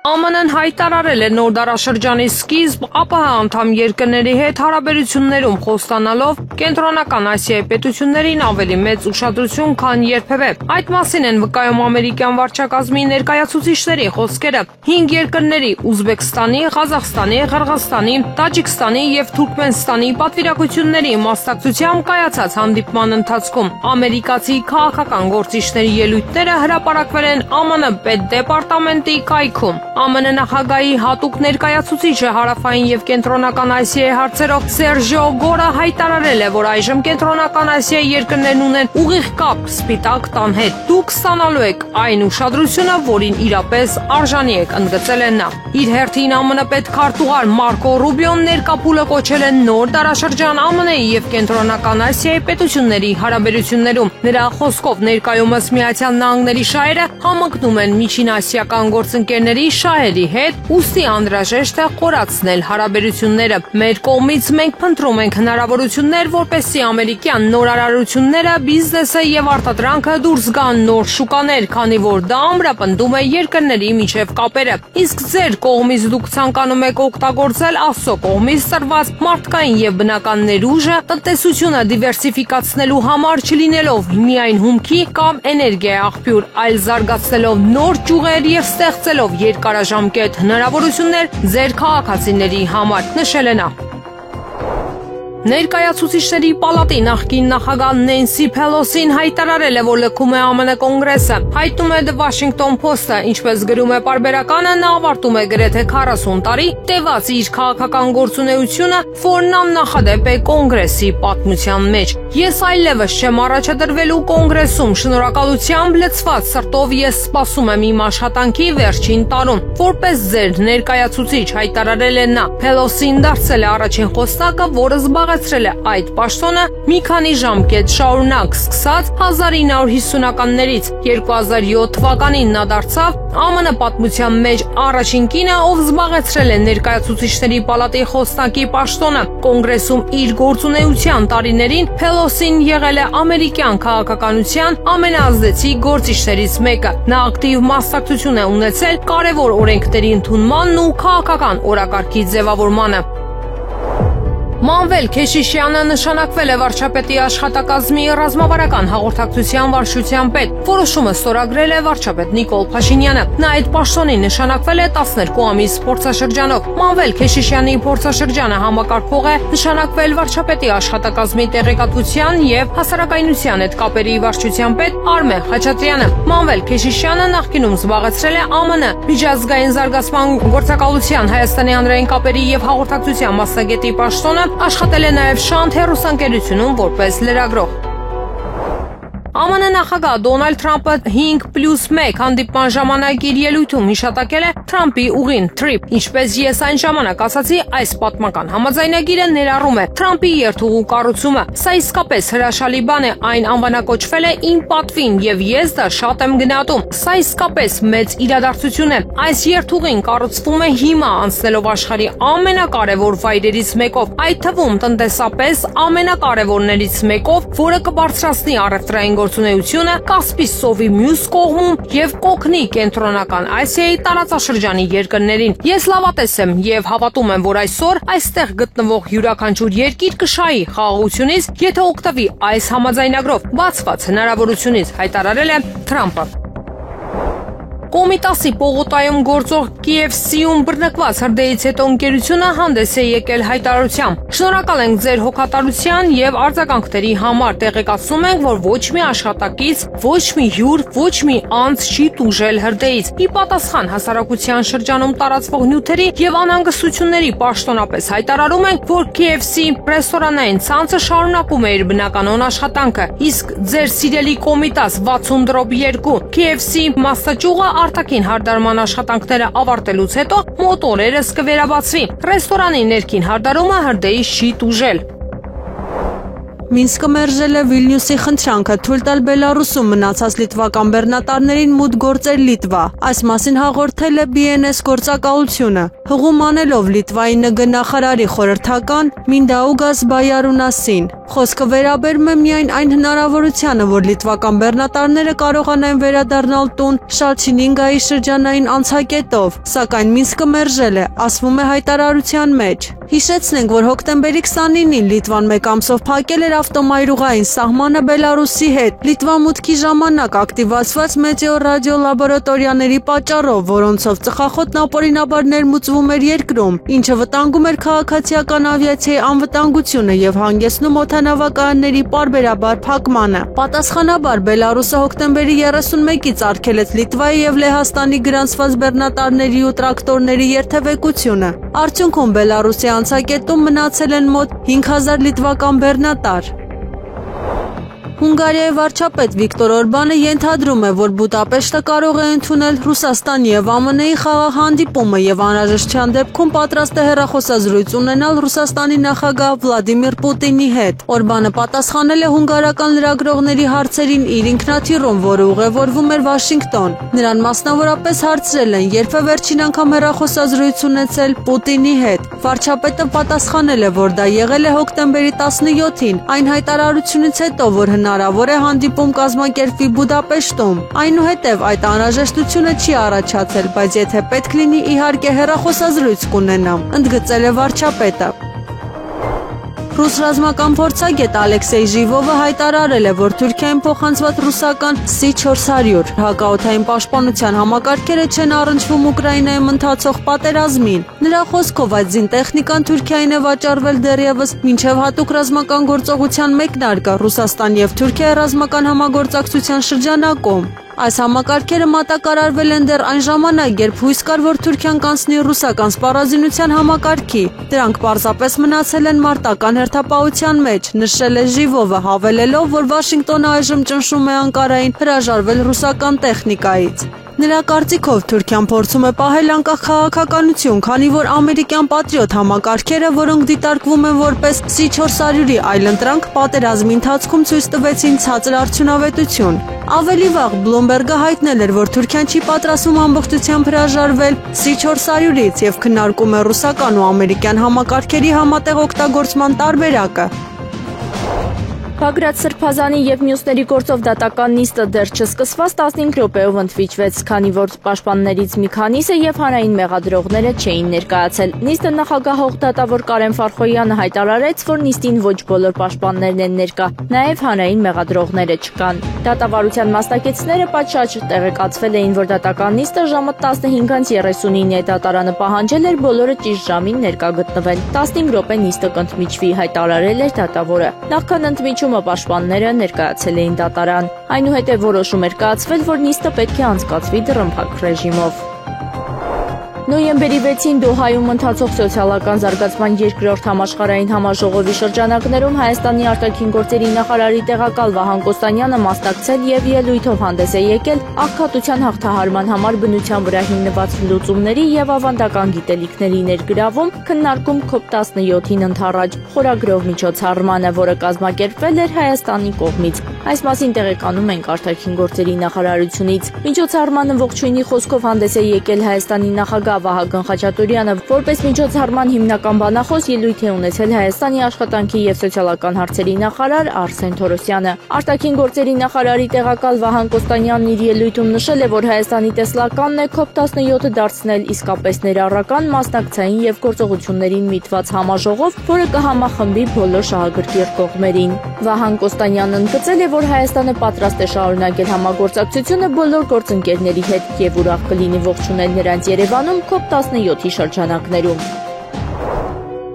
ԱՄՆ-ն հայտարարել է նոր դարաշրջանի սկիզբ ԱՊՀ անդամ երկրների հետ հարաբերություններում խոստանալով Կենտրոնական Ասիայի պետություններին ավելի մեծ ուշադրություն, քան երբևէ։ Այդ մասին են վկայում ամերիկյան վարչակազմի ներկայացուցիչների խոսքերը 5 երկրների՝ Ուզբեկստանի, Ղազախստանի, Ղրղызստանի, Տաջիկստանի եւ Թուրքմենստանի պատվիրակությունների մասնակցությամբ կայացած հանդիպման ընթացքում ամերիկացի քաղաքական գործիչների ելույթները հրապարակվել են ԱՄՆ պետդեպարտամենտի կայքում։ ԱՄՆ նախագահի հատուկ ներկայացուցիչը հարավային եւ կենտրոնական Ասիայի հարցերով Սերջիո Գորը հայտարարել է, որ այժմ կենտրոնական Ասիայի երկրներն ունեն ուղիղ կապ Սպիտակ տան հետ։ Դուք ստանալու եք այն ուշադրությունը, որին իրապես արժանի եք, ընդգծել է նա։ Իր հերթին ԱՄՆ պետքարտուղար Մարկո Ռուբիոն ներկապուլը կոչել է նոր դարաշրջան ԱՄՆ-ի եւ կենտրոնական Ասիայի պետությունների հարաբերություններում։ Նրա խոսքով ներկայումս Միացյալ Նահանգների շահերը համընկնում են միջինասիական գործընկերների շահերի հետ, ուստի անհրաժեշտ է խորացնել հարաբերությունները։ Մեր կողմից մենք փնտրում ենք հնարավորություններ, որպեսզի ամերիկյան նորարարությունները, բիզնեսը եւ արտադրանքը դուրս գան նոր շուկաներ, քանի որ դա ամրապնդում է երկրների միջև կապերը։ Իսկ ձեր կողմից դուք ցանկանում եք օգտագործել Աստծո կողմից տրված մարդկային եւ բնական ներուժը տնտեսությունը դիվերսիֆիկացնելու համար, չլինելով միայն հումքի կամ էներգիայի աղբյուր, այլ զարգացնելով նոր ճյուղեր եւ ստեղծելով երկարաժամկետ հնարավորություններ ձեր քաղաքացիների համար, նշել է նա։ Ներկայացուցիչների պալատի նախկին նախագահ Նենսի Փելոսին հայտարարել է, որ լքում է ԱՄՆ կոնգրեսը։ Հայտնում է The Washington Post-ը, ինչպես գրում է պարբերականը, նա ավարտում է գրեթե 40 տարի տևած իր քաղաքական գործունեությունը, որն աննախադեպ է կոնգրեսի պատմության մեջ։ Ես այլևս չեմ առաջադրվելու կոնգրեսում, շնորհակալությամբ լցված սրտով ես սպասում եմ իմ աշխատանքի վերջին տարուն։ Որպես ձեր ներկայացուցիչ, հայտարարել է նա։ Փելոսին դարձել է առաջին խոսնակը, որը զբաղեցրել է այդ պաշտոնը մի քանի ժամկետ շարունակ, սկսած 1950-ականներից։ 2007 թվականին նա դարձավ ԱՄՆ պատմության մեջ առաջին կինը, ով զբաղեցրել է ներկայացուցիչների պալատի խոսնակի պաշտոնը։ Կոնգրեսում իր գործունեության տարիներին Փելոսին եղել է ամերիկյան քաղաքականության ամենաազդեցիկ գործիչներից մեկը։ Նա ակտիվ մասնակցություն է ունեցել կարևոր օրենքների ընդունմանն ու քաղաքական օրակարգի ձևավորմանը։ Մանվել Քեշիշյանը նշանակվել է վարչապետի աշխատակազմի ռազմավարական հաղորդակցության վարչության պետ։ Որոշումը ստորագրել է վարչապետ Նիկոլ Փաշինյանը։ Նա այդ պաշտոնին նշանակվել է 12 ամիս փորձաշրջանով։ Մանվել Քեշիշյանի փորձաշրջանը համակարգող է նշանակվել վարչապետի աշխատակազմի տեղեկատվության եւ հասարակայնության հետ կապերի վարչության պետ Արմեն Խաչատրյանը։ Մանվել Քեշիշյանը նախկինում զբաղեցրել է ԱՄՆ միջազգային զարգացման գործակալության Հայաստանի հանրային կապերի եւ հաղորդակցության մասնագետի պաշտոնը, աշխատել է նաև Շանթ հեռուստաընկերությունում որպես լրագրող։ ԱՄՆ նախագահ Դոնալդ Թրամփը 5+1 հանդիպման ժամանակ իր ելույթում հիշատակել է Թրամփի ուղին Trip, ինչպես ես այն ժամանակ ասացի, այս պատմական համաձայնագիրը ներառում է Թրամփի երթուղու կառուցումը։ Սա իսկապես հրաշալի բան է, այն անվանակոչվել է իմ պատվին եւ ես դա շատ եմ գնահատում։ Սա իսկապես մեծ իրադարձություն է։ Այս երթուղին կառուցվում է հիմա, անցնելով աշխարհի ամենակարևոր վայրերից մեկով, այդ թվում տնտեսապես ամենակարևորներից մեկով, որը կբարձրացնի առևտրային գործունեությունը Կասպից ծովի մյուս կողմում եւ կօգնի կենտրոնական Ասիայի տարածաշրջանի երկրներին։ Ես լավատես եմ եւ հավատում եմ, որ այսօր այստեղ գտնվող յուրաքանչյուր երկիր կշահի խաղաղությունից, եթե օգտվի այս համաձայնագրով բացված հնարավորությունից, հայտարարել է Թրամփը։ Կոմիտասի պողոտայում գործող KFC-ում բռնկված հրդեհից հետո ընկերությունը հանդես է եկել հայտարարությամբ։ Շնորհակալ ենք ձեր հոգատարության եւ արձագանքների համար, տեղեկացնում ենք, որ ոչ մի աշխատակից, ոչ մի հյուր, ոչ մի անձ չի տուժել հրդեհից։ Ի պատասխան հասարակության շրջանում տարածվող նյութերի եւ անհանգստությունների պաշտոնապես հայտարարում ենք, որ KFC ռեստորանային ցանցը շարունակում է իր բնականոն աշխատանքը, իսկ ձեր սիրելի Կոմիտաս 60/2 KFC մասնաճյուղը արտաքին հարդարման աշխատանքները ավարտելուց հետո մոտորերս կվերաբացվի։ Ռեստորանի ներքին հարդարումը հրդեհից չի տուժել։ Մինսկը մերժել է Վիլնյուսի խնդրանքը թույլ տալ Բելարուսում մնացած լիտվական բեռնատարներին մուտք գործել Լիտվա։ Այս մասին հաղորդել է BNS գործակալությունը, հղում անելով Լիտվայի ՆԳ նախարարի խորհրդական Մինդաուգաս Բայարունասին։ Խոսքը վերաբերում է միայն այն հնարավորությանը, որ լիտվական բեռնատարները կարողանային վերադառնալ տուն Շալչինինգայի շրջանային անցակետով, սակայն Մինսկը մերժել է, ասվում է հայտարարության մեջ։ Հիշեցնենք, որ հոկտեմբերի 29-ին Լիտվան մեկ ամսով փակել էր ավտոմայրուղային սահմանը Բելարուսի հետ Լիտվա մուտքի ժամանակ ակտիվացված մետեոռադիո լաբորատորիաների պատճառով, որոնցով ծխախոտն ապօրինաբար ներմուծվում էր երկրում, ինչը վտանգում էր քաղաքացիական ավիացիայի անվտանգությունը եւ հանգեցնում օդանավակայանների պարբերաբար փակմանը։ Պատասխանաբար Բելարուսը հոկտեմբերի 31-ից արգելեց Լիտվայի եւ Լեհաստանի գրանցված բեռնատարների ու տրակտորների երթևեկությունը։ Արդյունքում Բելարուսի անցակետում մնացել են մոտ 5000 լիտվական բեռնատար։ Հունգարիայի վարչապետ Վիկտոր Օրբանը ենթադրում է, որ Բուդապեշտը կարող է ընդունել Ռուսաստանի եւ ԱՄՆ-ի խաղաղ հանդիպումը եւ անհրաժեշտության դեպքում պատրաստ է հեռախոսազրույց ունենալ Ռուսաստանի նախագահ Վլադիմիր Պուտինի հետ։ Օրբանը պատասխանել է հունգարական լրագրողների հարցերին իր ինքնաթիռում, որը ուղևորվում էր Վաշինգտոն։ Նրան մասնավորապես հարցրել են, երբ է վերջին անգամ հեռախոսազրույց ունեցել Պուտինի հետ։ Վարչապետը պատասխանել է, որ դա եղել է հոկտեմբերի 17-ին, այն հայտարարությունից հետո, որ հնարավոր է հանդիպում կազմակերպվի Բուդապեշտում։ Այնուհետև այդ անհրաժեշտությունը չի առաջացել, բայց եթե պետք լինի, իհարկե հեռախոսազրույց կունենամ, ընդգծել է վարչապետը։ Ռուս ռազմական փորձագետ Ալեքսեյ Ժիվովը հայտարարել է, որ Թուրքիային փոխանցված ռուսական S-400 հակաօդային պաշտպանության համակարգերը չեն առնչվում Ուկրաինայում ընթացող պատերազմին։ Նրա խոսքով այդ զինտեխնիկան Թուրքիային է վաճառվել դեռևս մինչև հատուկ ռազմական գործողության մեկնարկը Ռուսաստանի եւ Թուրքիայի ռազմական համագործակցության շրջանակում։ Այս համակարգերը մատակարարվել են դեռ այն ժամանակ, երբ հույս կար, որ Թուրքիան կանցնի ռուսական սպառազինության համակարգի։ Դրանք պարզապես մնացել են մարտական հերթապահության մեջ, նշել է Ժիվովը, հավելելով, որ Վաշինգտոնը այժմ ճնշում է Անկարային հրաժարվել ռուսական տեխնիկայից։ Նրա կարծիքով Թուրքիան փորձում է պահել անկախ քաղաքականություն, քանի որ ամերիկյան Պատրիոտ համակարգերը, որոնք դիտարկվում են որպես S-400-ի այլընտրանք, պատերազմի ընթացքում ցույց տվեցին ցածր արդյունավետություն։ Ավելի վաղ Բլումբերգը հայտնել էր, որ Թուրքիան չի պատրաստվում ամբողջությամբ հրաժարվել S-400-ից եւ քննարկում է ռուսական ու ամերիկյան համակարգերի համատեղ օգտագործման տարբերակը։ Բագրատ Սրբազանի եւ մյուսների գործով դատական նիստը դեռ չսկսված 15 րոպեով ընդվիճվեց, քանի որ պաշտպաններից մի քանիսը եւ հանրային մեղադրողները չէին ներկայացել։ Նիստը նախագահող դատավոր Կարեն Ֆարխոյանը հայտարարեց, որ նիստին ոչ բոլոր պաշտպաններն են ներկա, նաեւ հանրային մեղադրողները չկան։ Դատավարության մասնակիցները պատշաճ տեղեկացվել էին, որ դատական նիստը ժամը 15:39-ին է, դատարանը պահանջել էր բոլորը ճիշտ ժամին ներկա գտնվեն։ 15 րոպե նիստը կընդմիջվի, հայտարարել էր դատավորը։ Նախքան ընդմիջումը պաշտպանները ներկայացել էին դատարան։ Այնուհետև որոշում էր կայացվել, որ նիստը պետք է անցկացվի դռնփակ ռեժիմով։ Նոյեմբերի 6-ին Դոհայում ընթացող սոցիալական զարգացման երկրորդ համաշխարհային համաժողովի շրջանակներում Հայաստանի արտաքին գործերի նախարարի տեղակալ Վահան Կոստանյանը մասնակցել եւ ելույթով հանդես է եկել աղքատության հաղթահարման համար բնության վրա հիմնված լուծումների եւ ավանդական գիտելիքների ներգրավում քննարկում COP17-ին ընդառաջ խորագրով միջոցառմանը, որը կազմակերպվել էր Հայաստանի կողմից։ Այս մասին տեղեկանում ենք արտաքին գործերի նախարարությունից։ Միջոցառմանը ողջույնի խոսքով հանդես է եկել Հայաստանի նախագահ Վահագն Խաչատուրյանը, որպես միջոցառման հիմնական բանախոս ելույթ է ունեցել Հայաստանի աշխատանքի եւ սոցիալական հարցերի նախարար Արսեն Թորոսյանը։ Արտաքին գործերի նախարարի տեղակալ Վահան Կոստանյանն իր ելույթում նշել է, որ Հայաստանի տեսլականն է COP17-ը դարձնել իսկապես ներառական, մասնակցային եւ գործողություններին միտված համաժողով, որը կհամախմբի բոլոր շահագրգիռ կողմերին։ Վահան Կոստանյանն ընդգծել է, որ Հայաստանը պատրաստ է շարունակել համագործակցությունը բոլոր գործընկերների հետ եւ ուրախ կլինի ողջունել նրանց Երևանում COP17-ի շրջանակներում։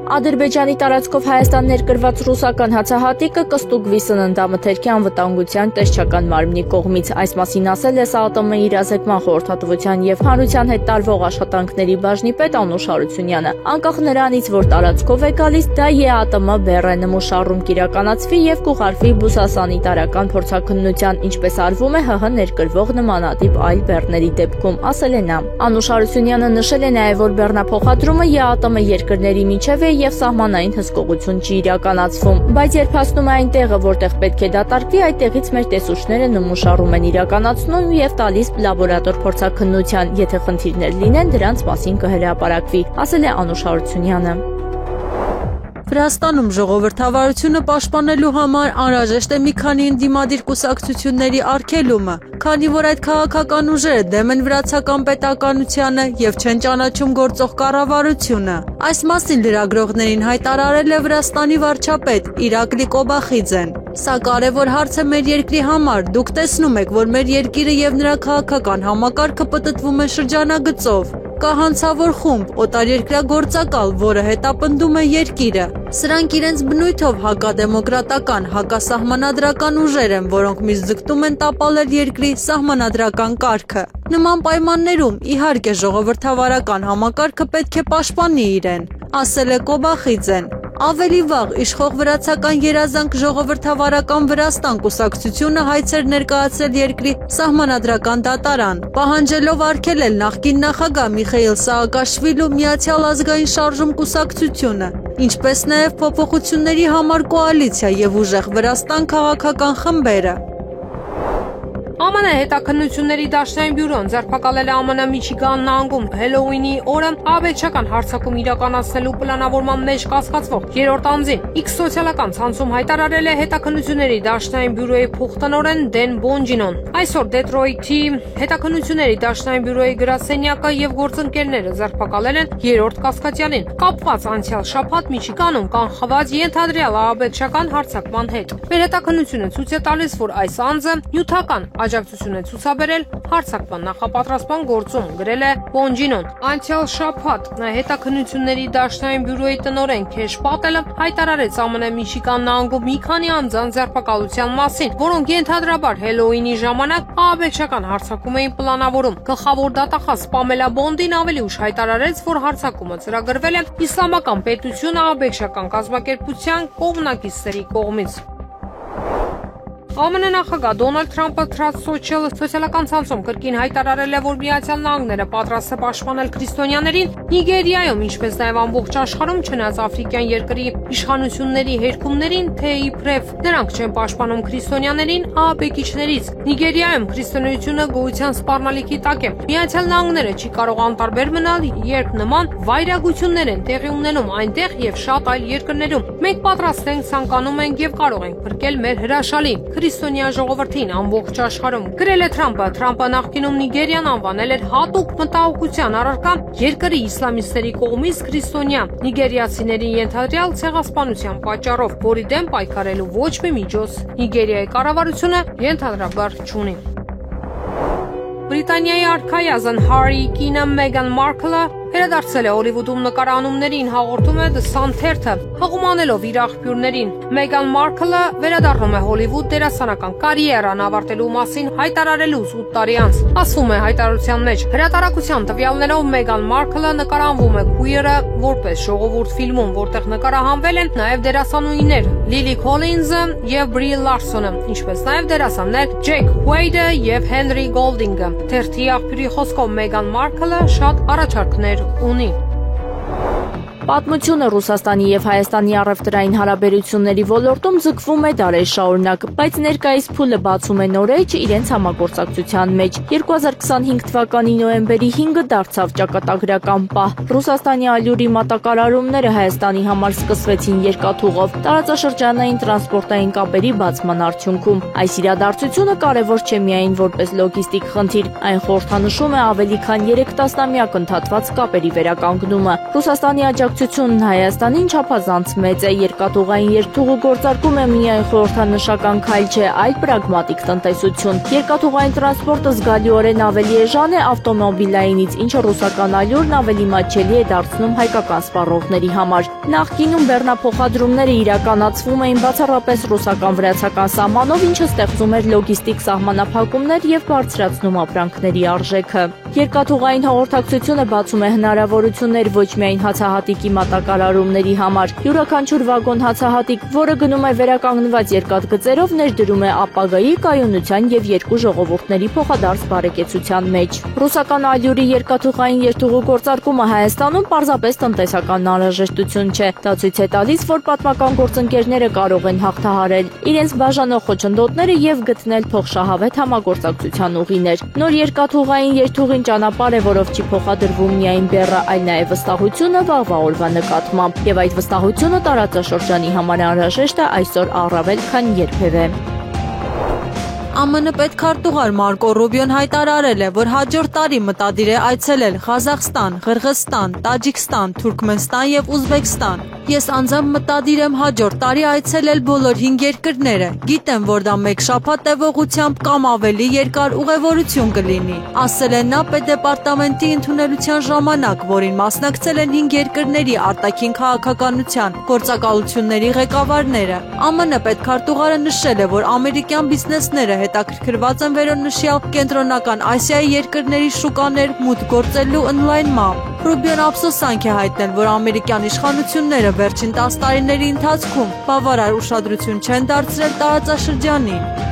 Ադրբեջանի տարածքով Հայաստան ներկրված ռուսական հացահատիկը կստուգվի սննդամթերքի անվտանգության տեսչական մարմնի կողմից։ Այս մասին ասել է ՍԱՏՄ իրազեկման խորհրդատվության եւ հանրության հետ տարվող աշխատանքների բաժնի պետ Անուշ Հարությունյանը։ Անկախ նրանից, որ տարածքով է գալիս, դա ԵԱՏՄ բեռ է նմուշառում կիրականացվի եւ կուղարկվի բուսասանիտարական փորձաքննության, ինչպես արվում է ՀՀ ներկրվող նմանատիպ այլ բեռների դեպքում, ասել է նա։ Անուշ Հարությունյանը նշել է նաեւ, որ բեռնափոխադրումը ԵԱՏՄ երկրների միջև է եւ սահմանային հսկողություն չի իրականացվում։ Բայց երբ հասնում է այն տեղը, որտեղ պետք է դատարկվի, այդտեղից մեր տեսուչները նմուշառում են իրականացնում եւ տալիս լաբորատոր փորձաքննության, եթե խնդիրներ լինեն, դրանց մասին կհրապարակվի, ասել է Անուշ Հարությունյանը։ Վրաստանում ժողովրդավարությունը պաշտպանելու համար անհրաժեշտ է մի քանի ընդդիմադիր կուսակցությունների արգելումը, քանի որ այդ քաղաքական ուժերը դեմ են վրացական պետականությանը եւ չեն ճանաչում գործող կառավարությունը։ Այս մասին լրագրողներին հայտարարել է Վրաստանի վարչապետ Իրակլի Կոբախիձեն։ Սա կարևոր հարց է մեր երկրի համար։ Դուք տեսնում եք, որ մեր երկիրը եւ նրա քաղաքական համակարգը պտտվում են շրջանագծով։ Կա հանցավոր խումբ, օտարերկրյա գործակալ, որը հետապնդում է երկիրը։ Սրանք իրենց բնույթով հակադեմոկրատական, հակասահմանադրական ուժեր են, որոնք միշտ ձգտում են տապալել երկրի սահմանադրական կարգը։ Նման պայմաններում, իհարկե, ժողովրդավարական համակարգը պետք է պաշտպանի իրեն, ասել է Կոբախիձեն։ Ավելի վաղ իշխող վրացական երազանք ժողովրդավարական Վրաստան կուսակցությունը հայց էր ներկայացրել երկրի սահմանադրական դատարան, պահանջելով արգելել նախկին նախագահ Միխեիլ Սաակաշվիլու Միացյալ ազգային շարժում կուսակցությունը, ինչպես նաև փոփոխությունների համար կոալիցիա եւ ուժեղ Վրաստան քաղաքական խմբերը։ ԱՄՆ հետաքննությունների դաշնային բյուրոն ձերբակալել է ԱՄՆ Միչիգան նահանգում Հելոուինի օրը աբեկչական հարձակում իրականացնելու պլանավորման մեջ կասկածվող երրորդ անձին։ X սոցիալական ցանցում հայտարարել է հետաքննությունների դաշնային բյուրոյի փոխտնօրեն Դեն Բոնջինոն։ Այսօր Դեթրոյթի հետաքննությունների դաշնային բյուրոյի գրասենյակը եւ գործընկերները ձերբակալել են երրորդ կասկածյանին, կապված անցյալ շաբաթ Միչիգանում կանխված ենթադրյալ աբեկչական հարձակման հետ։ Մեր հետաքննությունը ցույց է տալիս, որ այս անձը նյութական աջակցություն է ցուցաբերել հարձակման նախապատրաստման գործում, գրել է Բոնջինոն։ Անցյալ շաբաթ հետաքննությունների դաշնային բյուրոյի տնօրեն Քեշ Պատելը հայտարարեց ԱՄՆ Միչիգան նահանգում մի քանի անձանց ձերբակալության մասին, որոնք ենթադրաբար Հելոուինի ժամանակ աբեկչական հարձակում էին պլանավորում։ Գլխավոր դատախազ Պամելա Բոնդին ավելի ուշ հայտարարեց, որ հարձակումը ծրագրվել է Իսլամական պետությունը աբեկչական կազմակերպության կողմնակիցների կողմից։ ԱՄՆ նախագահ Դոնալդ Թրամփը Truth Social սոցիալական ցանցում կրկին հայտարարել է, որ Միացյալ Նահանգները պատրաստ է պաշտպանել քրիստոնյաներին Նիգերիայում, ինչպես նաև ամբողջ աշխարհում, չնայած աֆրիկյան երկրի իշխանությունների հերքումներին, թե իբրև նրանք չեն պաշտպանում քրիստոնյաներին ահաբեկիչներից։ Նիգերիայում քրիստոնեությունը գոյության սպառնալիքի տակ է։ Միացյալ Նահանգները չի կարող անտարբեր մնալ, երբ նման վայրագություններ են տեղի ունենում այնտեղ եւ շատ այլ երկրներում։ Մենք պատրաստ ենք, ցանկանում ենք եւ կարող ենք փրկել մեր հրաշալի քրիստոնյա ժողովրդին ամբողջ աշխարհում, գրել է Թրամփը։ Թրամփը նախկինում Նիգերիան անվանել էր հատուկ մտահոգության առարկա երկրի իսլամիստների կողմից քրիստոնյա նիգերիացիների ենթադրյալ ցեղասպանության պատճառով, որի դեմ պայքարելու ոչ մի միջոց Նիգերիայի կառավարությունը ենթադրաբար չունի։ Բրիտանիայի արքայազն Հարի կինը Մեգան Մարքլը վերադարձել է Հոլիվուդում նկարանումներին, հաղորդում է The Sun թերթը, հղումանելով իր աղբյուրներին։ Մեգան Մարքլը վերադառնում է Հոլիվուդ դերասանական կարիերան ավարտելու մասին հայտարարելուց 8 տարի անց։ Ասվում է հայտարարության մեջ. հրատարակության տվյալներով Մեգան Մարքլը նկարահանվում է քույրը որպես ժողովուրդ ֆիլմում, որտեղ նկարահանվել են նաև դերասանուհիներ Լիլի Քոլինզը եւ Բրի Լարսոնը, ինչպես նաև դերասաններ Ջեք Հուեյդը եւ Հենրի Գոլդինգը։ Թերթի աղբյուրի խոսքով Մեգան Մարքլը շատ առաջարկներ ունի։ Պատմությունը Ռուսաստանի եւ Հայաստանի առևտրային հարաբերությունների ոլորտում ձգվում է դարեր շարունակ, բայց ներկայիս փուլը բացում է նոր էջ իրենց համագործակցության մեջ։ 2025 թվականի նոյեմբերի 5-ը դարձավ ճակատագրական պահ։ Ռուսաստանի ալյուրի մատակարարումները Հայաստանի համար սկսվեցին երկաթուղով, տարածաշրջանային տրանսպորտային կապերի բացման արդյունքում։ Այս իրադարձությունը կարևոր չէ միայն որպես լոգիստիկ խնդիր, այն խորհրդանշում է ավելի քան 3 տասնամյակ ընդհատված կապերի վերականգնումը։ Ռուսաստանի աջակցությունն Հայաստանին չափազանց մեծ է, երկաթուղային երթուղու գործարկում է միայն խորհրդանշական քայլ չէ, այլ պրագմատիկ տնտեսություն։ Երկաթուղային տրանսպորտը զգալիորեն ավելի էժան է ավտոմոբիլայինից, ինչը ռուսական ալյուրն ավելի մատչելի է դարձնում հայկական սպառողների համար։ Նախկինում բեռնափոխադրումները իրականացվում էին բացառապես ռուսական-վրացական սահմանով, ինչը ստեղծում էր լոգիստիկ սահմանափակումներ եւ բարձրացնում ապրանքների արժեքը։ Երկաթուղային հաղորդակցությունը բացում է հնարավորություններ ոչ միայն հացահատիկի հացահատիկի մատակարարումների համար։ Յուրաքանչյուր վագոն հացահատիկ, որը գնում է վերականգնված երկաթգծերով, ներդրում է ապագայի կայունության եւ երկու ժողովուրդների փոխադարձ բարեկեցության մեջ։ Ռուսական ալյուրի երկաթուղային երթուղու գործարկումը Հայաստանում պարզապես տնտեսական անհրաժեշտություն չէ։ Դա ցույց է տալիս, որ պատմական գործընկերները կարող են հաղթահարել իրենց բաժանող խոչընդոտները եւ գտնել փոխշահավետ համագործակցության ուղիներ։ Նոր երկաթուղային երթուղին ճանապարհ է, որով չի փոխադրվում միայն բեռը, այլ նաև վստահությունը վաղվա օրվա նկատմամբ, եւ այդ վստահությունը տարածաշրջանի համար անհրաժեշտ է այսօր առավել քան երբևէ։ ԱՄՆ պետքարտուղար Մարկո Ռուբիոն հայտարարել է, որ հաջորդ տարի մտադիր է այցելել Ղազախստան, Ղրղզստան, Տաջիկստան, Թուրքմենստան եւ Ուզբեկստան։ Ես անձամբ մտադիր եմ հաջորդ տարի այցելել բոլոր 5 երկրները։ Գիտեմ, որ դա 1 շաբաթ տևողությամբ կամ ավելի երկար ուղևորություն կլինի, ասել է նա պետդեպարտամենտի ընդունելության ժամանակ, որին մասնակցել են 5 երկրների արտաքին քաղաքականության գործակալությունների ղեկավարները։ ԱՄՆ պետքարտուղարը նշել է, որ ամերիկյան բիզնեսները հետաքրքրված են վերոնշյալ Կենտրոնական Ասիայի երկրների շուկաներ մուտք գործելու ընդլայնմամբ։ Ռուբիոն ափսոսանք է հայտնել, որ ամերիկյան իշխանությունները վերջին 10 տարիների ընթացքում բավարար ուշադրություն չեն դարձրել տարածաշրջանին։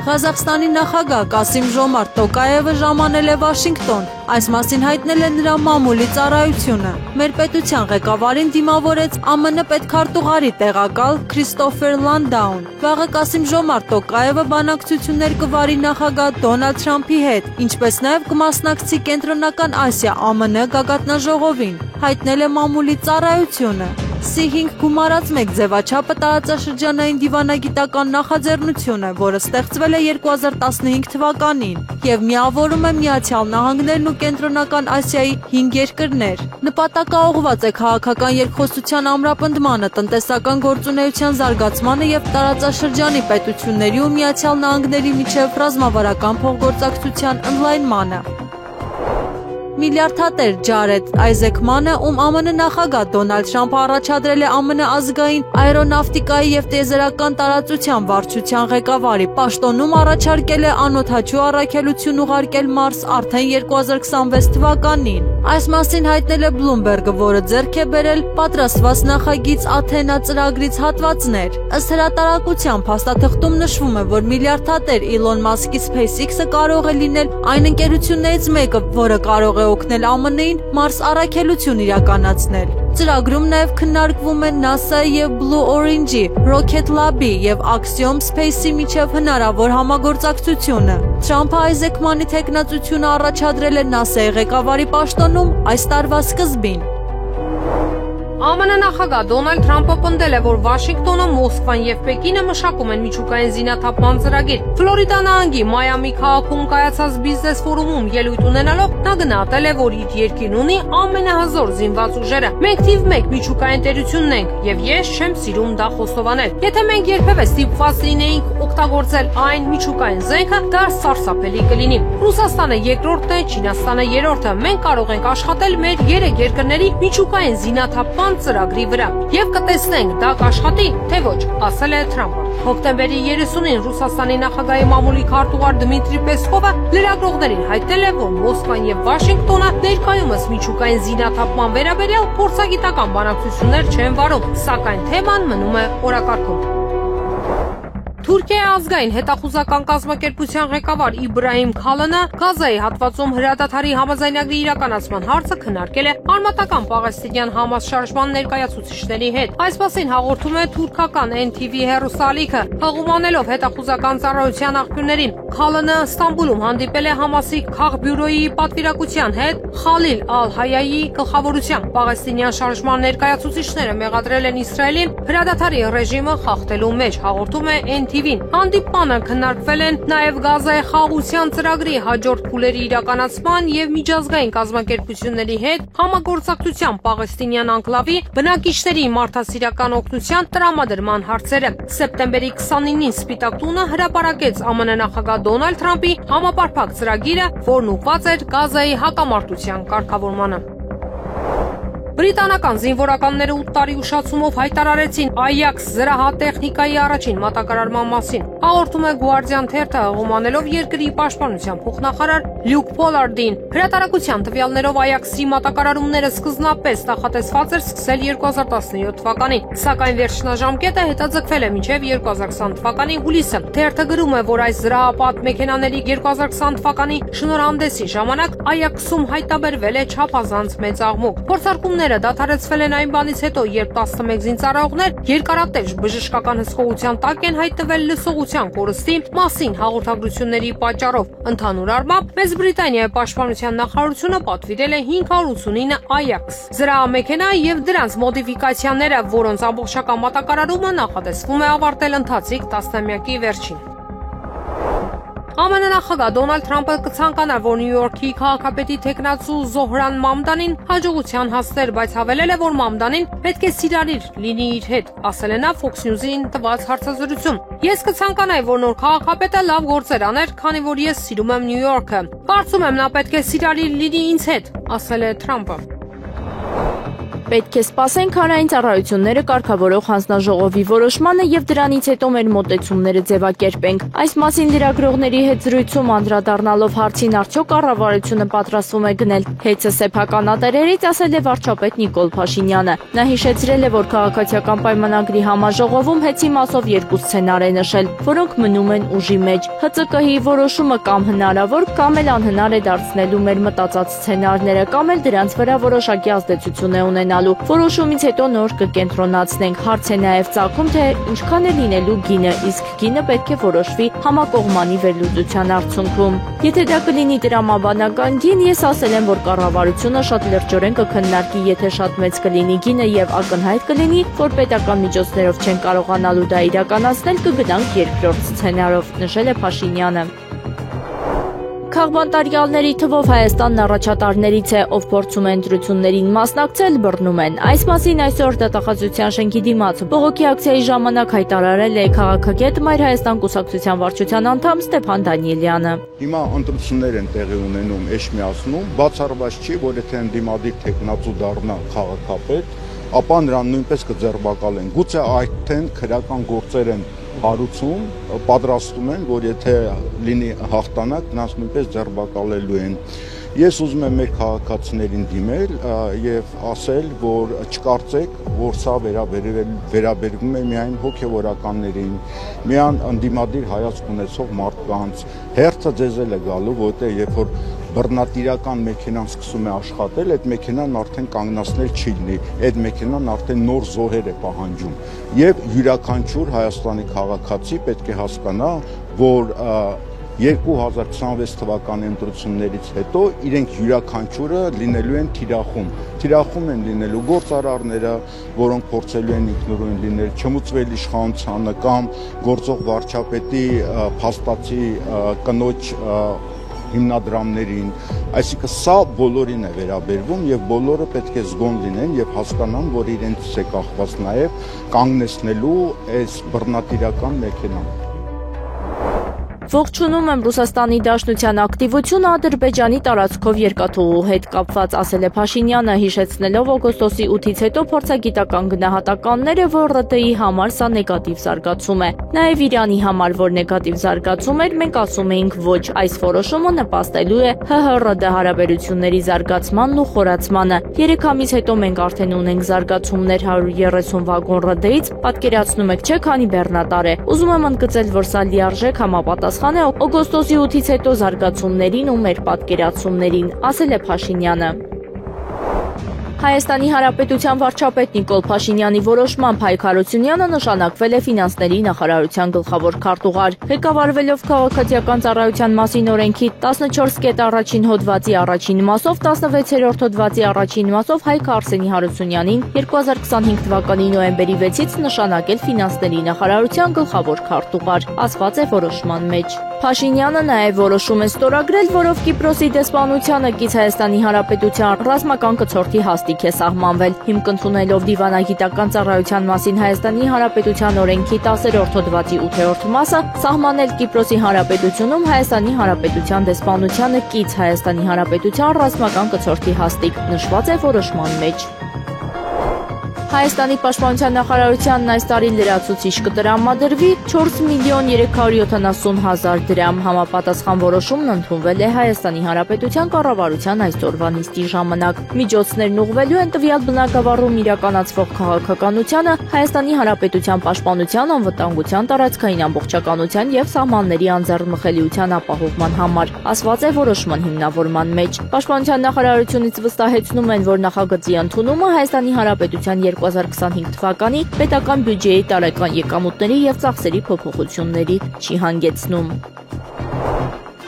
Ղազախստանի նախագահ Կասիմ-Ժոմարտ Տոկաևը ժամանել է Վաշինգտոն, այս մասին հայտնել է նրա մամուլի ծառայությունը։ Մեր պետության ղեկավարին դիմավորեց ԱՄՆ պետքարտուղարի տեղակալ Քրիստոֆեր Լանդաուն։ Վաղը Կասիմ-Ժոմարտ Տոկաևը բանակցություններ կվարի նախագահ Դոնալդ Թրամփի հետ, ինչպես նաև կմասնակցի Կենտրոնական Ասիա ԱՄՆ գագաթնաժողովին, հայտնել է մամուլի ծառայությունը։ C5 գումարած 1 ձևաչափը տարածաշրջանային դիվանագիտական նախաձեռնություն է, որը ստեղծվել է 2015 թվականին եւ միավորում է Միացյալ Նահանգներն ու Կենտրոնական Ասիայի 5 երկրներ։ Նպատակաուղղված է քաղաքական երկխոսության ամրապնդմանը, տնտեսական գործունեության զարգացմանը եւ տարածաշրջանի պետությունների ու Միացյալ Նահանգների միջև ռազմավարական փոխգործակցության ընդլայնմանը։ Միլիարդատեր Ջարեդ Այզեկմանը, ում ԱՄՆ նախագահ Դոնալդ Թրամփը առաջադրել է ԱՄՆ ազգային աերոնավտիկայի եւ տիեզերական տարածության վարչության ղեկավարի պաշտոնում, առաջարկել է անօդաչու առաքելություն ուղարկել Մարս արդեն 2026 թվականին։ Այս մասին հայտնել է Bloomberg-ը, որը ձեռք է բերել պատրաստված նախագիծ Աթենա ծրագրից հատվածներ։ Ըստ հրատարակության փաստաթղթում նշվում է, որ միլիարդատեր Իլոն Մասկի SpaceX-ը կարող է լինել այն ընկերություններից մեկը, որը կարող է օգնել ԱՄՆ-ին Մարս առաքելություն իրականացնել։ Ծրագրում նաև քննարկվում է NASA-ի եւ Blue Origin-ի, Rocket Lab-ի եւ Axiom Space-ի միջև հնարավոր համագործակցությունը։ Թրամփը Այզեկմանի թեկնածությունը առաջադրել է NASA-ի ղեկավարի պաշտոնում այս տարվա սկզբին։ ԱՄՆ նախագահ Դոնալդ Թրամփը պնդել է, որ Վաշինգտոնը, Մոսկվան եւ Պեկինը մշակում են միջուկային զինաթափման ծրագիր։ Ֆլորիդա նահանգի Մայամի քաղաքում կայացած բիզնես ֆորումում ելույթ ունենալով նա գնահատել է, որ իր երկիրն ունի ամենահզոր զինված ուժերը։ Մենք թիվ 1 միջուկային տերությունն ենք եւ ես չեմ սիրում դա խոստովանել։ Եթե մենք երբևէ ստիպված լինեինք օգտագործել այն միջուկային զենքը, դա սարսափելի կլինի։ Ռուսաստանը երկրորդն է, Չինաստանը երրորդը։ Մենք կարող ենք աշխատել մեր 3 երկրների միջուկային զինաթափման ծրագրի վրա եւ կտեսնենք դա կաշխատի, թե ոչ, ասել է Թրամփը։ Հոկտեմբերի 30-ին Ռուսաստանի նախագահի մամուլի քարտուղար Դմիտրի Պեսկովը լրագրողներին հայտնել է, որ Մոսկվան եւ Վաշինգտոնը ներկայումս միջուկային զինաթափման վերաբերյալ փորձագիտական բանակցություններ չեն վարում, սակայն թեման մնում է օրակարգում։ Թուրքիայի ազգային հետախուզական կազմակերպության ղեկավար Իբրահիմ Քալանը Գազայի հատվածում հրադադարի համաձայնագրի իրականացման հարցը քննարկել է արմատական պաղեստինյան Համաս շարժման ներկայացուցիչների հետ։ Այս մասին հաղորդում է թուրքական NTV հեռուստաալիքը, հղումանելով հետախուզական ծառայության աղբյուրներին։ Քալանը Ստամբուլում հանդիպել է Համասի քաղբյուրոյի պատվիրակության հետ Խալիլ Ալ-Հայայի գլխավորությամբ։ Պաղեստինյան շարժման ներկայացուցիչները մեղադրել են Իսրայելին հրադադարի ռեժիմը խախտելու մեջ, հաղորդում է NTV-ն։ Հանդիպմանը քննարկվել են նաև Գազայի խաղաղության ծրագրի հաջորդ փուլերի իրականացման եւ միջազգային կազմակերպությունների հետ համագործակցության պաղեստինյան անկլավի բնակիչների մարդասիրական օգնության տրամադրման հարցերը։ Սեպտեմբերի 29-ին Սպիտակ տունը հրապարակեց ԱՄՆ նախագահ Դոնալդ Թրամփի համապարփակ ծրագիրը, որն ուղղված էր Գազայի հակամարտության կարգավորմանը։ Բրիտանական զինվորականները 8 տարի ուշացումով հայտարարեցին Ajax զրահատեխնիկայի առաջին մատակարարման մասին։ Հաղորդում է Guardian թերթը հղումանելով երկրի պաշտպանության փոխնախարար Լյուկ Փոլարդին։ Հրատարակության տվյալներով Ajax-ի մատակարարումները սկզբնապես նախատեսված էր սկսել 2017 թվականին, սակայն վերջնաժամկետը հետաձգվել է մինչև 2020 թվականի հուլիսը։ Թերթը գրում է, որ այս զրահապատ մեքենաների 2020 թվականի շնորհանդեսի ժամանակ Ajax-ում հայտնաբերվել է չափազանց մեծ աղմուկ։ Փորձարկումները դադարեցվել են այն բանից հետո, երբ 11 զինծառայողներ երկարատև բժշկական հսկողության տակ են հայտնվել լսողության կորստի մասին հաղորդագրությունների պատճառով։ Ընդհանուր առմամբ Մեծ Բրիտանիայի պաշտպանության նախարարությունը պատվիրել է 589 Ajax զրահամեքենա եւ դրանց մոդիֆիկացիաները, որոնց ամբողջական մատակարարումը նախատեսվում է ավարտել ընթացիկ տասնամյակի վերջին։ ԱՄՆ նախագահ Դոնալդ Թրամփը կցանկանար, որ Նյու Յորքի քաղաքապետի թեկնածու Զոհրան Մամդանին հաջողության հասներ, բայց հավելել է, որ Մամդանին պետք է սիրալիր լինի իր հետ, ասել է նա Fox News-ին տված հարցազրույցում։ Ես կցանկանայի, որ նոր քաղաքապետը լավ գործեր աներ, քանի որ ես սիրում եմ Նյու Յորքը։ Կարծում եմ նա պետք է սիրալիր լինի ինձ հետ, ասել է Թրամփը։ Պետք է սպասենք հանրային ծառայությունները կարգավորող հանձնաժողովի որոշմանը եւ դրանից հետո մեր մոտեցումները ձևակերպենք։ Այս մասին լրագրողների հետ զրույցում անդրադառնալով հարցին արդյոք կառավարությունը պատրաստվում է գնել հեծը սեփականատերերից, ասել է վարչապետ Նիկոլ Փաշինյանը։ Նա հիշեցրել է, որ քաղաքացիական պայմանագրի համաժողովում հեծի մասով երկու սցենար է նշել, որոնք մնում են ուժի մեջ։ ՀԾԿ-ի որոշումը կամ հնարավոր, կամ էլ անհնար է դարձնելու մեր մտածած սցենարները, կամ էլ դրանց վրա որոշակի ազդեցություն է ունենալու։ Որոշումից հետո նոր կկենտրոնացնենք։ Հարց է նաև ծագում, թե ինչքան է լինելու գինը, իսկ գինը պետք է որոշվի համակողմանի վերլուծության արդյունքում։ Եթե դա կլինի տրամաբանական գին, ես ասել եմ, որ կառավարությունը շատ լրջորեն կքննարկի, եթե շատ մեծ կլինի գինը եւ ակնհայտ կլինի, որ պետական միջոցներով չեն կարողանալու դա իրականացնել, կգնանք երկրորդ սցենարով, նշել է Փաշինյանը։ Քաղբանտարյալների թվով Հայաստանն առաջատարներից է, ով փորձում է ընտրություններին մասնակցել, բռնում են։ Այս մասին այսօր դատախազության շենքի դիմաց բողոքի ակցիայի ժամանակ հայտարարել է քաղաքագետ Մայր Հայաստան կուսակցության վարչության անդամ Ստեփան Դանիելյանը։ Հիմա ընտրություններ են տեղի ունենում Էջմիածնում, բացառված չի, որ եթե ընդդիմադիր թեկնածու դառնա քաղաքապետ, ապա նրան նույնպես կձերբակալեն։ Գուցե այդտեն քրական գործեր են հարուցում, պատրաստում են, որ եթե լինի հաղթանակ, նրանց նույնպես ձերբակալելու են։ Ես ուզում եմ մեր քաղաքացիներին դիմել եւ ասել, որ չկարծեք, որ սա վերաբերվում է միայն հոգեվորականներին, միայն ընդդիմադիր հայացք ունեցող մարդկանց։ Հերթը ձեզ էլ է գալու, որտեղ երբ որ բռնատիրական մեքենան սկսում է աշխատել, այդ մեքենան արդեն կանգնացնել չի լինի, այդ մեքենան արդեն նոր զոհեր է պահանջում։ Եվ յուրաքանչյուր Հայաստանի քաղաքացի պետք է հասկանա, որ 2026 թվականի ընտրություններից հետո իրենք յուրաքանչյուրը լինելու են թիրախում են լինելու գործարարները, որոնք փորձելու են ինքնուրույն լինել, չմուծվել իշխանությանը կամ գործող վարչապետի փաստացի կնոջ հիմնադրամներին, այսինքն սա բոլորին է վերաբերվում եւ բոլորը պետք է զգոն լինեն եւ հասկանան, որ իրենց է կախված նաեւ կանգնեցնելու այս բռնատիրական մեքենան։ Ողջունում եմ Ռուսաստանի Դաշնության ակտիվությունը Ադրբեջանի տարածքով երկաթուղու հետ կապված, ասել է Փաշինյանը, հիշեցնելով օգոստոսի 8-ից հետո փորձագիտական գնահատականները, որ ՌՏ-ի համար սա նեգատիվ զարգացում է։ Նաև Իրանի համար, որ նեգատիվ զարգացում էր, մենք ասում էինք ոչ, այս որոշումը նպաստելու է ՀՀ-ՌԴ հարաբերությունների զարգացմանն ու խորացմանը։ 3 ամիս հետո մենք արդեն ունենք զարգացումներ 130 վագոն ՌԴ-ից, պատկերացնում եք, չէ՞ քանի բեռնատար է։ Ուզում եմ ընդգծել, որ սա լիարժեք համապատասխան է օգոստոսի 8-ից հետո զարգացումներին ու մեր պատկերացումներին, ասել է Փաշինյանը։ Հայաստանի Հանրապետության վարչապետ Նիկոլ Փաշինյանի որոշմամբ Հայկ Հարությունյանը նշանակվել է ֆինանսների նախարարության գլխավոր քարտուղար։ Ղեկավարվելով քաղաքացիական ծառայության մասին օրենքի 14.1 հոդվածի առաջին մասով 16-րդ հոդվածի առաջին մասով Հայկ Արսենի Հարությունյանին 2025 թվականի նոյեմբերի 6-ից նշանակել ֆինանսների նախարարության գլխավոր քարտուղար, ասված է որոշման մեջ։ Փաշինյանը նաև որոշում է ստորագրել, որով Կիպրոսի դեսպանությանը կից Հայաստանի Հանրապետության ռազմական կցորդի հաստիք է սահմանվել, հիմք ընդունելով դիվանագիտական ծառայության մասին Հայաստանի Հանրապետության օրենքի 10-րդ հոդվածի 8-րդ մասը, սահմանել Կիպրոսի Հանրապետությունում Հայաստանի Հանրապետության դեսպանությանը կից Հայաստանի Հանրապետության ռազմական կցորդի հաստիք, նշված է որոշման մեջ։ Հայաստանի պաշտպանության նախարարությանն այս տարի լրացուցիչ կտրամադրվի 4.370.000 դրամ։ Համապատասխան որոշումն ընդունվել է Հայաստանի Հանրապետության կառավարության այսօրվա նիստի ժամանակ։ Միջոցներն ուղղվելու են տվյալ բնակավարում իրականացվող քաղաքականությանը, Հայաստանի Հանրապետության պաշտպանության, անվտանգության, տարածքային ամբողջականության և սահմանների անձեռնմխելիության ապահովման համար, ասված է որոշման հիմնավորման մեջ։ Պաշտպանության նախարարությունից վստահեցնում են, որ նախագծի ընդունումը Հայաստանի Հանրապետության 2025 թվականի պետական բյուջեի տարեկան եկամուտների և ծախսերի փոփոխությունների չի հանգեցնում։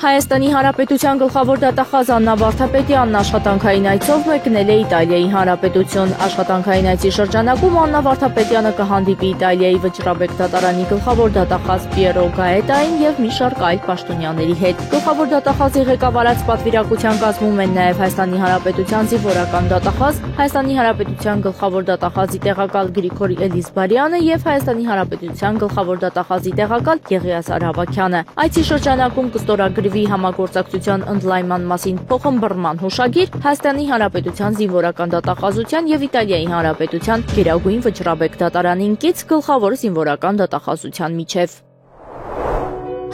Հայաստանի Հանրապետության գլխավոր դատախազ Աննա Վարդապետյանն աշխատանքային այցով մեկնել է Իտալիայի Հանրապետություն։ Աշխատանքային այցի շրջանակում Աննա Վարդապետյանը կհանդիպի Իտալիայի Վճռաբեկ դատարանի գլխավոր դատախազ Պիերո Գաետային և մի շարք այլ պաշտոնյաների հետ։ Գլխավոր դատախազի ղեկավարած պատվիրակության կազմում են նաև Հայաստանի Հանրապետության զինվորական դատախազ, Հայաստանի Հանրապետության գլխավոր դատախազի տեղակալ Գրիգորի Էլիզբարյանը և Հայաստանի Հանրապետության գլխավոր դատախազի տեղակալ Եղիազար Հավաքյանը։ Այցի շրջանակում կստորագրվի համագործակցության ընդլայնման մասին փոխըմբռնման հուշագիր Հայաստանի Հանրապետության զինվորական դատախազության և Իտալիայի Հանրապետության Գերագույն Վճռաբեկ դատարանին կից գլխավոր զինվորական դատախազության միջև։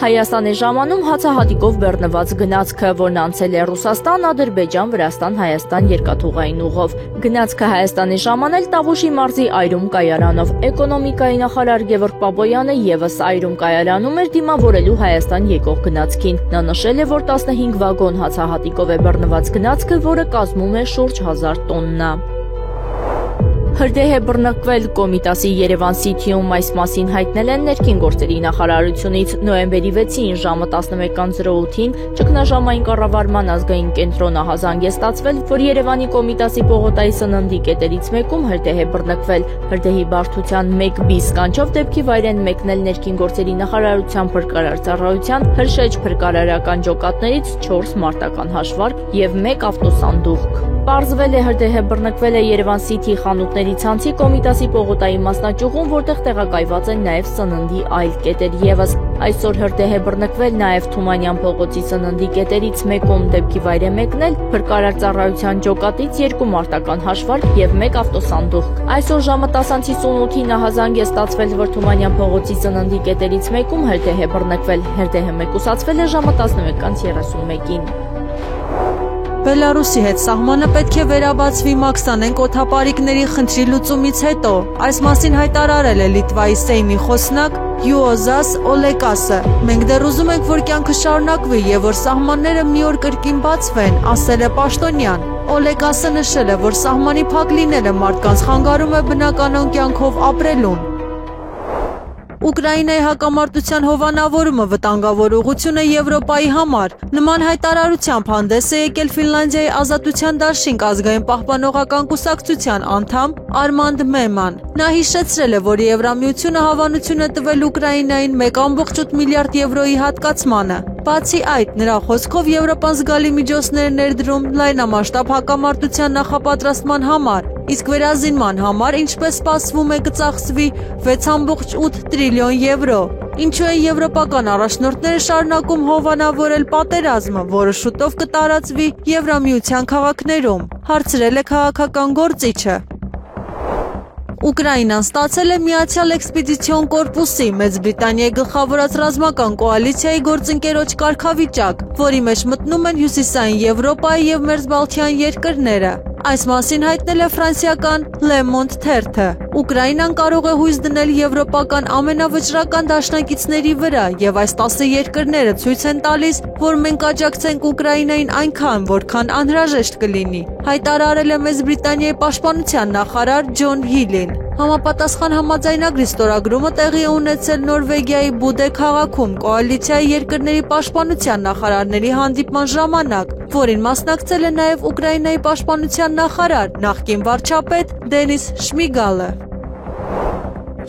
Հայաստան է ժամանում հացահատիկով բեռնված գնացքը, որն անցել է Ռուսաստան, Ադրբեջան, Վրաստան, Հայաստան երկաթուղային ուղով։ Գնացքը Հայաստան է ժամանել Տավուշի մարզի Այրում կայարանով։ Էկոնոմիկայի նախարար Գևորգ Պապոյանը ևս Այրում կայարանում էր դիմավորելու Հայաստան եկող գնացքին։ Նա նշել է, որ 15 վագոն հացահատիկով է բռնված գնացքը, որը կազմում է շուրջ 1000 տոննա։ Հրդեհ է բռնկվել Կոմիտասի Երևան Սիթիում, այս մասին հայտնել են ներքին գործերի նախարարությունից։ Նոյեմբերի 6-ին ժամը 11:08-ին ճգնաժամային կառավարման ազգային կենտրոն ահազանգ է ստացվել, որ Երևանի Կոմիտասի Պողոտայի սննդի կետերից մեկում հրդեհ է բռնկվել։ Հրդեհի բարդության 1 բի սկանչով դեպքի վայր են մեկնել ներքին գործերի նախարարության փրկարար ծառայության հրշեջ փրկարարական ջոկատներից 4 մարտական հաշվարկ և 1 ավտոսանդուղք։ Պարզվել է հրդեհը բռնկվել է Երևան Սիթի խանութների ցանցի Կոմիտասի Պողոտայի մասնաճյուղում, որտեղ տեղակայված են նաև սննդի այլ կետեր ևս։ Այսօր հրդեհ է բռնկվել նաև Թումանյան փողոցի սննդի կետերից մեկում, դեպքի վայր է մեկնել փրկարար ծառայության ջոկատից 2 մարտական հաշվարկ և 1 ավտոսանդուղք։ Այսօր ժամը 10:58-ին ահազանգ է ստացվել, որ Թումանյան փողոցի սննդի կետերից մեկում հրդեհ է բռնկվել։ Հրդեհը մեկուսացվել է ժամը 11:31-ին։ Բելարուսի հետ սահմանը պետք է վերաբացվի Մաքսանեն օդապարիկների խնդրի լուծումից հետո։ Այս մասին հայտարարել է Լիտվայի Սեյմի խոսնակ Յուոզաս Օլեկասը։ Մենք դեռ ուզում ենք, որ կյանքը շարունակվի և որ սահմանները մի օր կրկին բացվեն, ասել է պաշտոնյան։ Օլեկասը նշել է, որ սահմանի փակ լինելը մարդկանց խանգարում է բնականon կյանքով ապրելուն։ Ուկրաինայի հակամարտության հովանավորումը վտանգավոր ուղղություն է Եվրոպայի համար։ Նման հայտարարությամբ հանդես է եկել Ֆինլանդիայի ազատության դաշինք ազգային պահպանողական կուսակցության անդամ Արմանդ Մեման։ Նա հիշեցրել է, որ Եվրամիությունը հավանություն է տվել Ուկրաինային 1.8 միլիարդ եվրոյի հատկացմանը։ Բացի այդ, նրա խոսքով Եվրոպան զգալի միջոցներ է ներդրում լայնամասշտաբ հակամարտության նախապատրաստման համար, իսկ վերազինման համար, ինչպես սպասվում է, կծախսվի 6.8 տրիլիոն եվրո։ Ինչու է եվրոպական առաջնորդները շարունակում հովանավորել պատերազմը, որը շուտով կտարածվի Եվրամիության քաղաքներում, հարցրել է քաղաքական գործիչը։ Ուկրաինան ստացել է Միացյալ էքսպեդիցիոն կորպուսի Մեծ Բրիտանիայի գլխավորած ռազմական կոալիցիայի գործընկերոջ կարգավիճակ, որի մեջ մտնում են Հյուսիսային Եվրոպայի և Մերձբալթյան երկրները։ Այս մասին հայտնել է ֆրանսիական Le Monde թերթը։ Ուկրաինան կարող է հույս դնել եվրոպական ամենավճռական դաշնակիցների վրա և այս 10 երկրները ցույց են տալիս, որ մենք աջակցենք Ուկրաինային այնքան, որքան անհրաժեշտ կլինի, հայտարարել է Մեծ Բրիտանիայի պաշտպանության նախարար Ջոն Հիլին։ Համապատասխան համաձայնագրի ստորագրումը տեղի է ունեցել Նորվեգիայի Բուդե քաղաքում կոալիցիայի երկրների պաշտպանության նախարարների հանդիպման ժամանակ, որին մասնակցել է նաև Ուկրաինայի պաշտպանության նախարար, նախկին վարչապետ Դենիս Շմիգալը։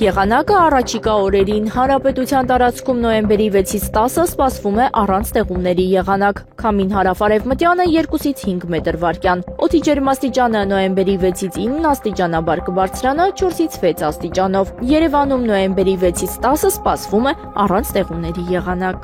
Եղանակը առաջիկա օրերին հանրապետության տարածքում նոյեմբերի 6-ից 10-ը սպասվում է առանց տեղումների եղանակ։ Քամին հարավարևմտյանը 2-ից 5 մետր վարկյան։ Օդի ջերմաստիճանը նոյեմբերի 6-ից 9 աստիճանաբար կբարձրանա 4-ից 6 աստիճանով։ Երևանում նոյեմբերի 6-ից 10-ը սպասվում է առանց տեղումների եղանակ։